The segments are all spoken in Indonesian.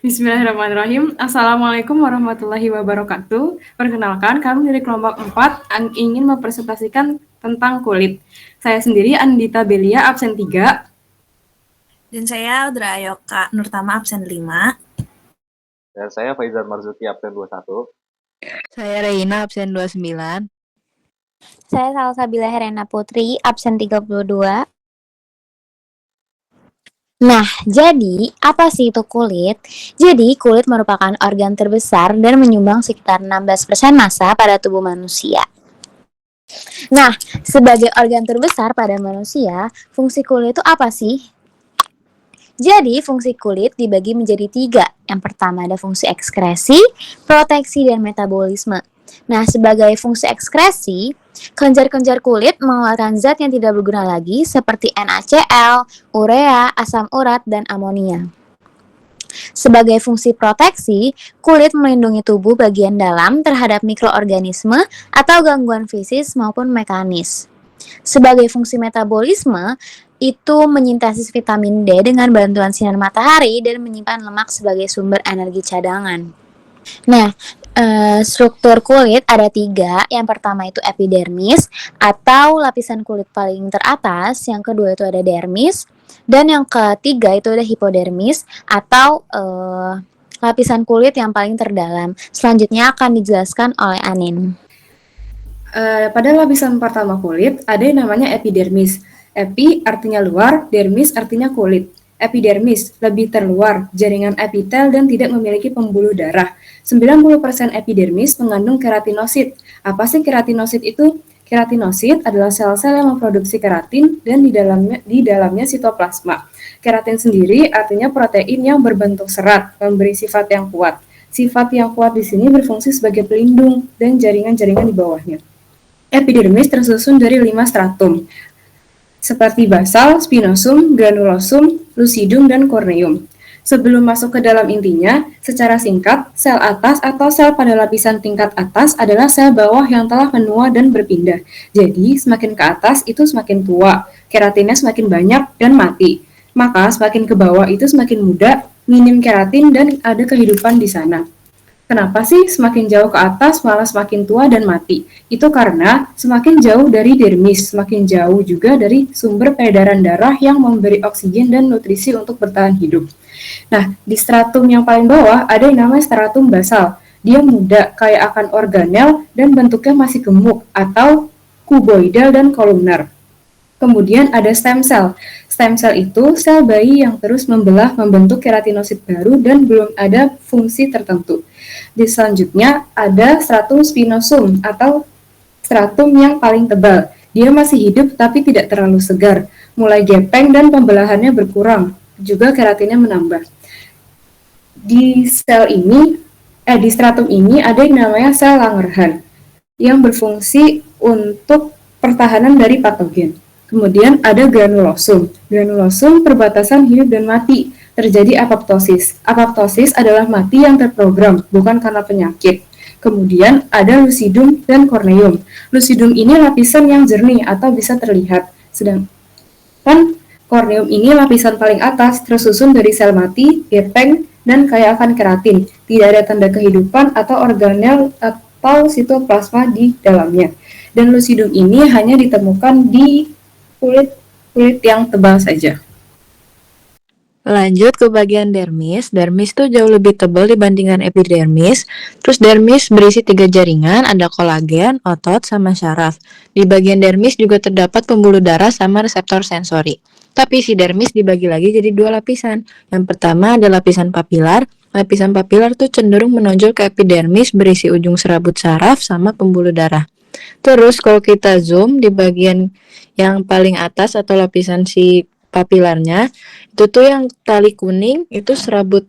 Bismillahirrahmanirrahim. Assalamualaikum warahmatullahi wabarakatuh. Perkenalkan, kami dari kelompok 4 ingin mempresentasikan tentang kulit. Saya sendiri Andita Belia, absen 3. Dan saya Audra Ayoka Nurtama, absen 5. Dan saya Faizal Marzuki, absen 21. Saya Reina, absen 29. Saya Salsabila Herena Putri, absen 32. Nah, jadi apa sih itu kulit? Jadi, kulit merupakan organ terbesar dan menyumbang sekitar 16% massa pada tubuh manusia. Nah, sebagai organ terbesar pada manusia, fungsi kulit itu apa sih? Jadi, fungsi kulit dibagi menjadi 3. Yang pertama ada fungsi ekskresi, proteksi, dan metabolisme. Nah, sebagai fungsi ekskresi, kelenjar-kelenjar kulit mengeluarkan zat yang tidak berguna lagi seperti NaCl, urea, asam urat, dan amonia. Sebagai fungsi proteksi, kulit melindungi tubuh bagian dalam terhadap mikroorganisme atau gangguan fisik maupun mekanis. Sebagai fungsi metabolisme, itu menyintesis vitamin D dengan bantuan sinar matahari dan menyimpan lemak sebagai sumber energi cadangan. Nah, struktur kulit ada 3. Yang pertama itu epidermis atau lapisan kulit paling teratas. Yang kedua itu ada dermis. Dan yang ketiga itu ada hipodermis atau lapisan kulit yang paling terdalam. Selanjutnya akan dijelaskan oleh Anin. Pada lapisan pertama kulit ada yang namanya epidermis. Epi artinya luar, dermis artinya kulit. Epidermis lebih terluar, jaringan epitel dan tidak memiliki pembuluh darah. 90% epidermis mengandung keratinosit. Apa sih keratinosit itu? Keratinosit adalah sel-sel yang memproduksi keratin dan di dalamnya sitoplasma. Keratin sendiri artinya protein yang berbentuk serat, memberi sifat yang kuat. Sifat yang kuat di sini berfungsi sebagai pelindung dan jaringan-jaringan di bawahnya. Epidermis tersusun dari 5 stratum, seperti basal, spinosum, granulosum, lucidum, dan corneum. Sebelum masuk ke dalam intinya, secara singkat, sel atas atau sel pada lapisan tingkat atas adalah sel bawah yang telah menua dan berpindah. Jadi, semakin ke atas itu semakin tua, keratinnya semakin banyak dan mati. Maka, semakin ke bawah itu semakin muda, minim keratin, dan ada kehidupan di sana. Kenapa sih semakin jauh ke atas malah semakin tua dan mati? Itu karena semakin jauh dari dermis, semakin jauh juga dari sumber peredaran darah yang memberi oksigen dan nutrisi untuk bertahan hidup. Nah, di stratum yang paling bawah ada yang namanya stratum basal. Dia muda, kaya akan organel, dan bentuknya masih gemuk atau kuboidal dan kolumnar. Kemudian ada stem cell. Stem cell itu sel bayi yang terus membelah membentuk keratinosit baru dan belum ada fungsi tertentu. Di selanjutnya ada stratum spinosum atau stratum yang paling tebal. Dia masih hidup tapi tidak terlalu segar, mulai gepeng dan pembelahannya berkurang, juga keratinnya menambah. Di stratum ini ada yang namanya sel Langerhans yang berfungsi untuk pertahanan dari patogen. Kemudian ada granulosum. Granulosum perbatasan hidup dan mati. Terjadi apoptosis. Apoptosis adalah mati yang terprogram, bukan karena penyakit. Kemudian ada lucidum dan corneum. Lucidum ini lapisan yang jernih atau bisa terlihat. Sedangkan corneum ini lapisan paling atas, tersusun dari sel mati, gepeng, dan kaya akan keratin. Tidak ada tanda kehidupan atau organel atau sitoplasma di dalamnya. Dan lucidum ini hanya ditemukan di kulit yang tebal saja. Lanjut ke bagian dermis. Dermis tuh jauh lebih tebal dibandingkan epidermis. Terus dermis berisi 3 jaringan, ada kolagen, otot, sama syaraf. Di bagian dermis juga terdapat pembuluh darah sama reseptor sensori. Tapi si dermis dibagi lagi jadi 2 lapisan. Yang pertama ada lapisan papilar. Lapisan papilar tuh cenderung menonjol ke epidermis, berisi ujung serabut saraf sama pembuluh darah. Terus kalau kita zoom di bagian yang paling atas atau lapisan si papilarnya, itu tuh yang tali kuning itu serabut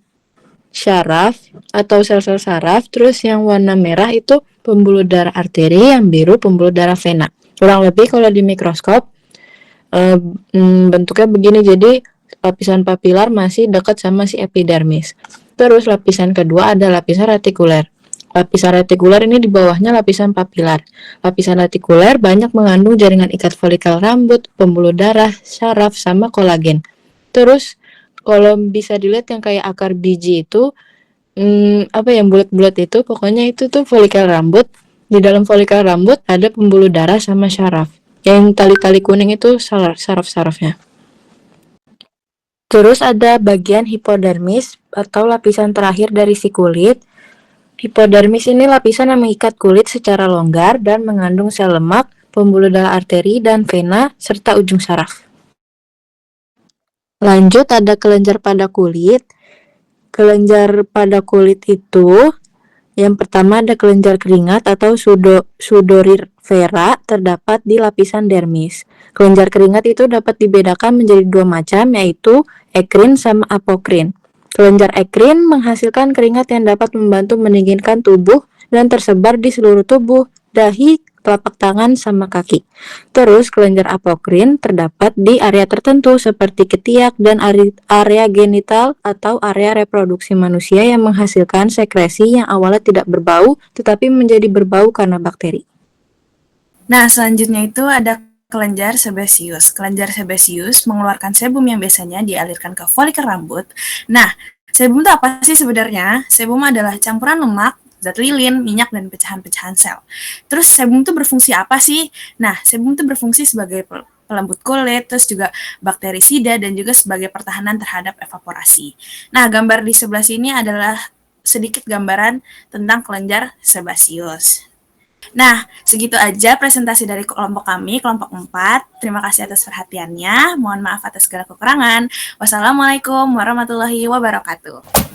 syaraf atau sel-sel saraf. Terus yang warna merah itu pembuluh darah arteri, yang biru pembuluh darah vena. Kurang lebih kalau di mikroskop bentuknya begini. Jadi lapisan papilar masih dekat sama si epidermis. Terus lapisan kedua ada lapisan retikuler. Lapisan retikuler ini di bawahnya lapisan papilar. Lapisan retikuler banyak mengandung jaringan ikat folikel rambut, pembuluh darah, syaraf, sama kolagen. Terus Kalau bisa dilihat yang kayak akar biji itu, apa yang bulat-bulat itu, pokoknya itu tuh folikel rambut. Di dalam folikel rambut ada pembuluh darah sama syaraf. Yang tali-tali kuning itu saraf-sarafnya. Terus ada bagian hipodermis atau lapisan terakhir dari si kulit. Hipodermis ini lapisan yang mengikat kulit secara longgar dan mengandung sel lemak, pembuluh darah arteri dan vena, serta ujung saraf. Lanjut ada kelenjar pada kulit. Kelenjar pada kulit itu yang pertama ada kelenjar keringat atau sudorir vera terdapat di lapisan dermis. Kelenjar keringat itu dapat dibedakan menjadi dua macam, yaitu ekrin sama apokrin. Kelenjar ekrin menghasilkan keringat yang dapat membantu mendinginkan tubuh dan tersebar di seluruh tubuh, dahi, telapak tangan, sama kaki. Terus kelenjar apokrin terdapat di area tertentu seperti ketiak dan area genital atau area reproduksi manusia yang menghasilkan sekresi yang awalnya tidak berbau tetapi menjadi berbau karena bakteri. Nah, selanjutnya itu ada kelenjar sebaceous. Kelenjar sebaceous mengeluarkan sebum yang biasanya dialirkan ke folikel rambut. Nah, sebum itu apa sih sebenarnya? Sebum adalah campuran lemak, zat lilin, minyak, dan pecahan-pecahan sel. Terus sebum itu berfungsi apa sih? Nah, sebum itu berfungsi sebagai pelembut kulit, terus juga bakterisida, dan juga sebagai pertahanan terhadap evaporasi. Nah, gambar di sebelah sini adalah sedikit gambaran tentang kelenjar sebaceous. Nah, segitu aja presentasi dari kelompok kami, kelompok 4. Terima kasih atas perhatiannya. Mohon maaf atas segala kekurangan. Wassalamualaikum warahmatullahi wabarakatuh.